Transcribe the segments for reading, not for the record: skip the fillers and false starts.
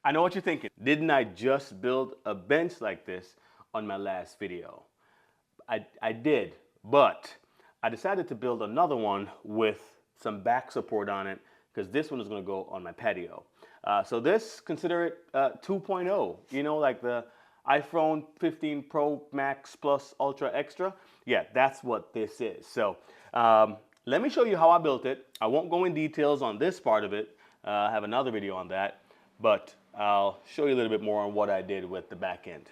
I know what you're thinking. Didn't I just build a bench like this on my last video? I did, but I decided to build another one with some back support on it because this one is going to go on my patio. So this, consider it 2.0, you know, like the iPhone 15 Pro Max Plus Ultra Extra. Yeah, that's what this is. So let me show you how I built it. I won't go in details on this part of it. I have another video on that, but I'll show you a little bit more on what I did with the back end.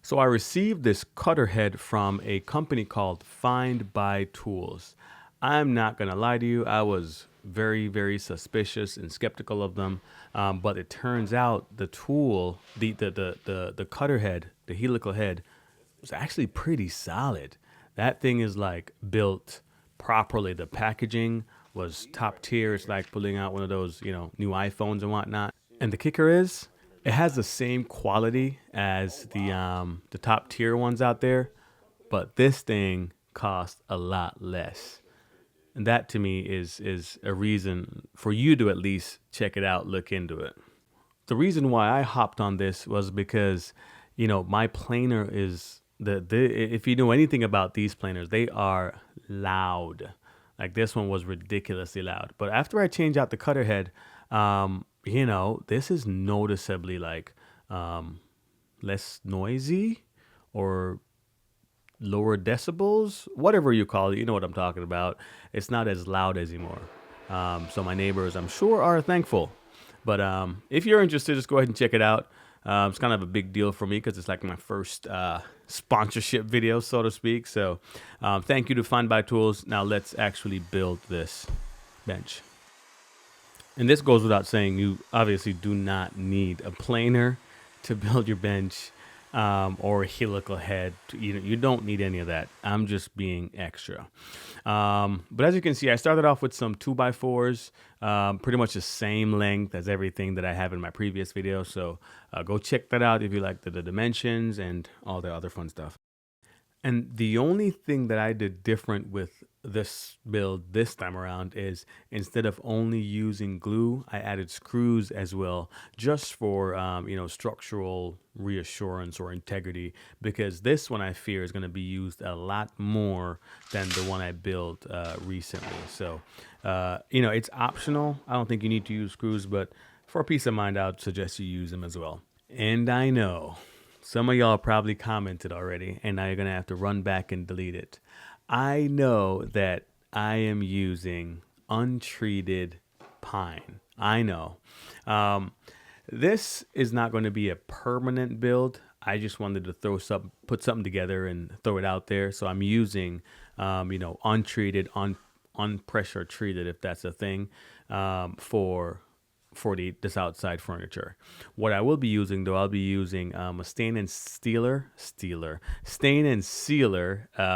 So I received this cutter head from a company called Find Buy Tools. I'm not gonna lie to you, I was very suspicious and skeptical of them, but it turns out the tool, the cutter head, the helical head, was actually pretty solid. That thing is like built properly. The packaging was top tier. It's like pulling out one of those, you know, new iPhones and whatnot. And the kicker is, it has the same quality as the top tier ones out there, but this thing costs a lot less. And that to me is a reason for you to at least check it out, look into it. The reason why I hopped on this was because, you know, my planer is if you know anything about these planers, they are loud. Like this one was ridiculously loud. But after I changed out the cutter head, you know, this is noticeably like less noisy or lower decibels, whatever you call it. You know what I'm talking about. It's not as loud anymore. So my neighbors, I'm sure, are thankful. But if you're interested, just go ahead and check it out. It's kind of a big deal for me because it's like my first sponsorship video, so to speak. So thank you to Find Buy Tools. Now let's actually build this bench. And this goes without saying, you obviously do not need a planer to build your bench or a helical head. You don't need any of that. I'm just being extra. But as you can see, I started off with some 2x4s, pretty much the same length as everything that I have in my previous video. So go check that out if you like the dimensions and all the other fun stuff. And the only thing that I did different with this build this time around is instead of only using glue, I added screws as well, just for you know, structural reassurance or integrity, because this one I fear is going to be used a lot more than the one I built recently. So you know, it's optional. I don't think you need to use screws, but for peace of mind, I'd suggest you use them as well. And I know some of y'all probably commented already, and now you're going to have to run back and delete it. I know that I am using untreated pine. I know. This is not going to be a permanent build. I just wanted to put something together and throw it out there. So I'm using, you know, untreated, unpressure treated, if that's a thing, for this outside furniture. What I will be using though, I'll be using a stain and sealer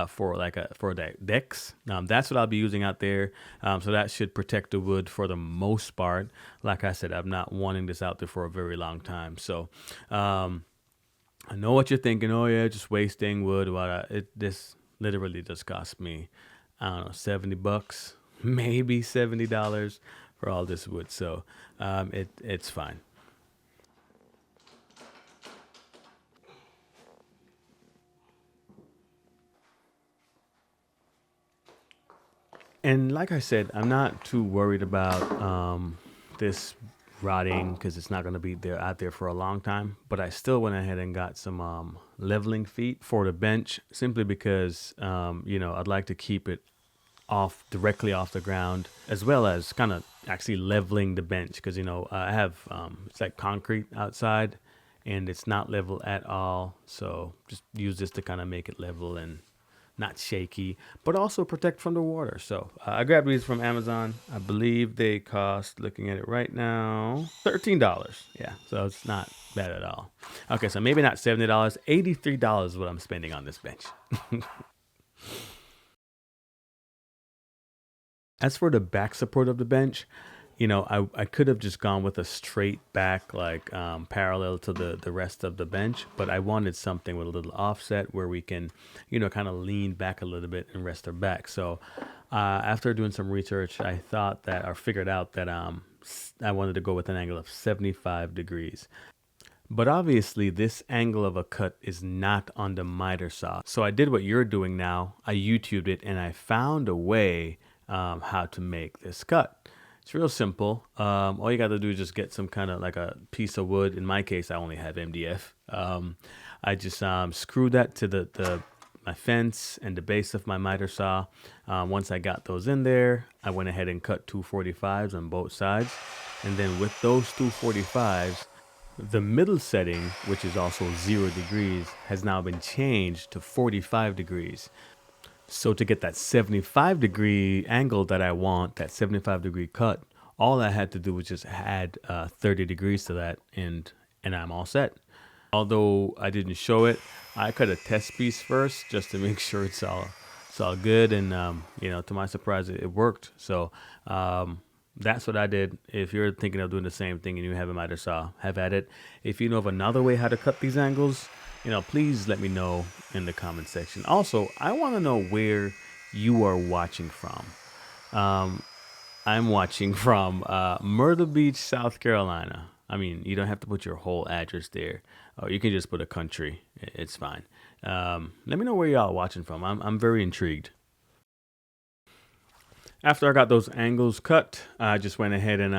for the decks. That's what I'll be using out there. So that should protect the wood for the most part. Like I said, I'm not wanting this out there for a very long time. So I know what you're thinking. Oh yeah, just wasting wood. This literally just cost me, I don't know, $70, maybe $70 for all this wood. So it's fine. And like I said, I'm not too worried about this rotting because it's not going to be out there for a long time. But I still went ahead and got some leveling feet for the bench, simply because you know, I'd like to keep it directly off the ground, as well as kind of actually leveling the bench, because, you know, I have it's like concrete outside and it's not level at all. So just use this to kind of make it level and not shaky, but also protect from the water. So I grabbed these from Amazon. I believe they cost, looking at it right now, $13. Yeah, so it's not bad at all. Okay, so maybe not $70, $83 is what I'm spending on this bench. As for the back support of the bench, you know, I could have just gone with a straight back, like parallel to the rest of the bench, but I wanted something with a little offset where we can, you know, kind of lean back a little bit and rest our back. So after doing some research, I figured out that I wanted to go with an angle of 75 degrees. But obviously this angle of a cut is not on the miter saw. So I did what you're doing now. I YouTubed it and I found a way how to make this cut. It's real simple. All you got to do is just get some kind of like a piece of wood. In my case, I only have MDF. I just screwed that to my fence and the base of my miter saw. Once I got those in there, I went ahead and cut 245s on both sides. And then with those 245s, the middle setting, which is also 0 degrees, has now been changed to 45 degrees. So to get that 75-degree angle that I want, that 75-degree cut, all I had to do was just add 30 degrees to that, and I'm all set. Although I didn't show it, I cut a test piece first just to make sure it's all good, and you know, to my surprise, it worked. So that's what I did. If you're thinking of doing the same thing and you have a miter saw, have at it. If you know of another way how to cut these angles, you know, please let me know in the comment section. Also, I want to know where you are watching from. I'm watching from Myrtle Beach, South Carolina. I mean, you don't have to put your whole address there. Or you can just put a country. It's fine. Let me know where y'all watching from. I'm very intrigued. After I got those angles cut, I just went ahead and,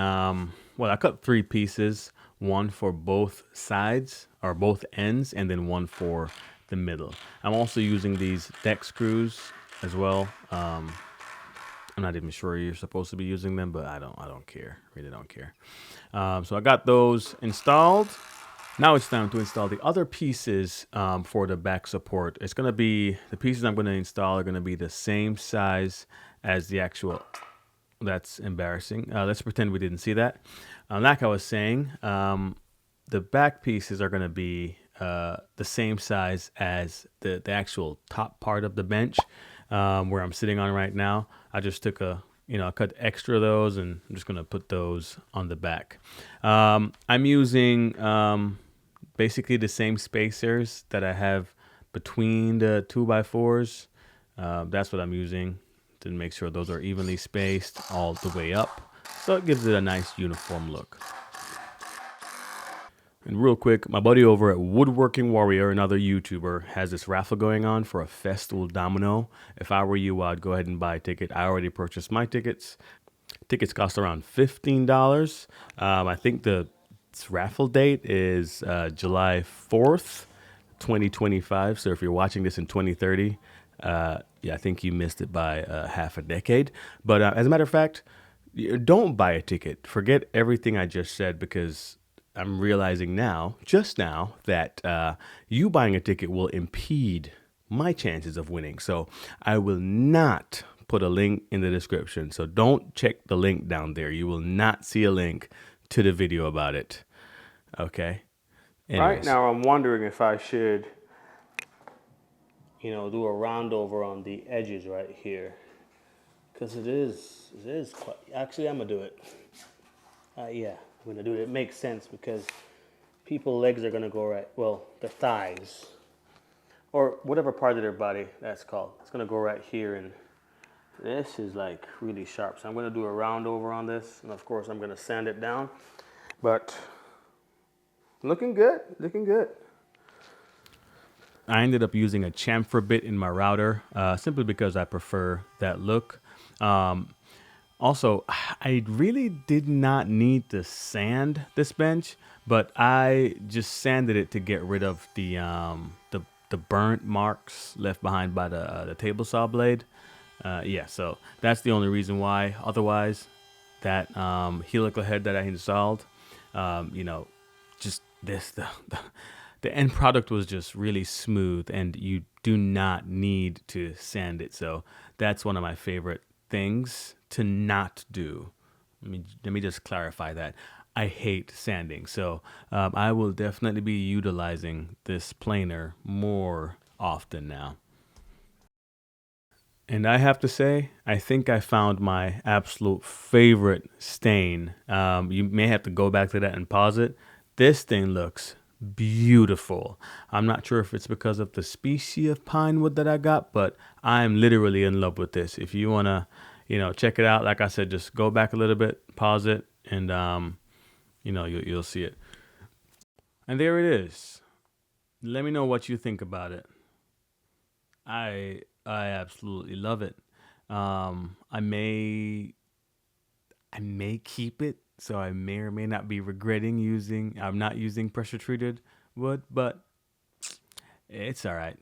well, I cut 3 pieces, one for both sides or both ends, and then one for the middle. I'm also using these deck screws as well. I'm not even sure you're supposed to be using them, but I don't care. Really don't care. So I got those installed. Now it's time to install the other pieces for the back support. It's going to be, the pieces I'm going to install are going to be the same size as the actual, that's embarrassing. Let's pretend we didn't see that. Like I was saying, the back pieces are going to be the same size as the actual top part of the bench where I'm sitting on right now. I just took I cut extra of those, and I'm just going to put those on the back. I'm using basically the same spacers that I have between the 2x4s. That's what I'm using to make sure those are evenly spaced all the way up. So it gives it a nice uniform look. And real quick, my buddy over at Woodworking Warrior, another YouTuber, has this raffle going on for a Festool domino. If I were you, I'd go ahead and buy a ticket. I already purchased my tickets. Tickets cost around $15. I think the raffle date is July 4th, 2025. So if you're watching this in 2030, yeah, I think you missed it by half a decade. But as a matter of fact, don't buy a ticket. Forget everything I just said, because I'm realizing now, just now, that you buying a ticket will impede my chances of winning. So I will not put a link in the description. So don't check the link down there. You will not see a link to the video about it. Okay? Anyways. Right now I'm wondering if I should, do a round over on the edges right here. Because it is quite, actually I'm going to do it. Yeah, I'm going to do it. It makes sense because people's legs are going to go right, well, their thighs, or whatever part of their body that's called. It's going to go right here, and this is like really sharp. So I'm going to do a round over on this, and of course I'm going to sand it down. But looking good, looking good. I ended up using a chamfer bit in my router simply because I prefer that look. Also, I really did not need to sand this bench, but I just sanded it to get rid of the burnt marks left behind by the table saw blade. Yeah, so that's the only reason why. Otherwise, that helical head that I installed, just the end product was just really smooth, and you do not need to sand it. So that's one of my favorite things to not do. Let me just clarify that. I hate sanding. So I will definitely be utilizing this planer more often now. And I have to say, I think I found my absolute favorite stain. You may have to go back to that and pause it. This thing looks beautiful. I'm not sure if it's because of the species of pine wood that I got, but I'm literally in love with this. If you want to, check it out, like I said, just go back a little bit, pause it, and you'll see it. And there it is. Let me know what you think about it. I absolutely love it. I may keep it, so I may or may not be regretting using. I'm not using pressure treated wood, but it's all right.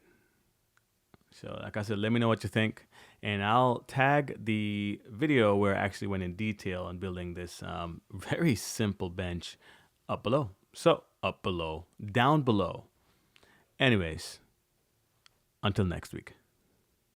So, like I said, let me know what you think, and I'll tag the video where I actually went in detail on building this very simple bench up below. So, up below, down below. Anyways, until next week.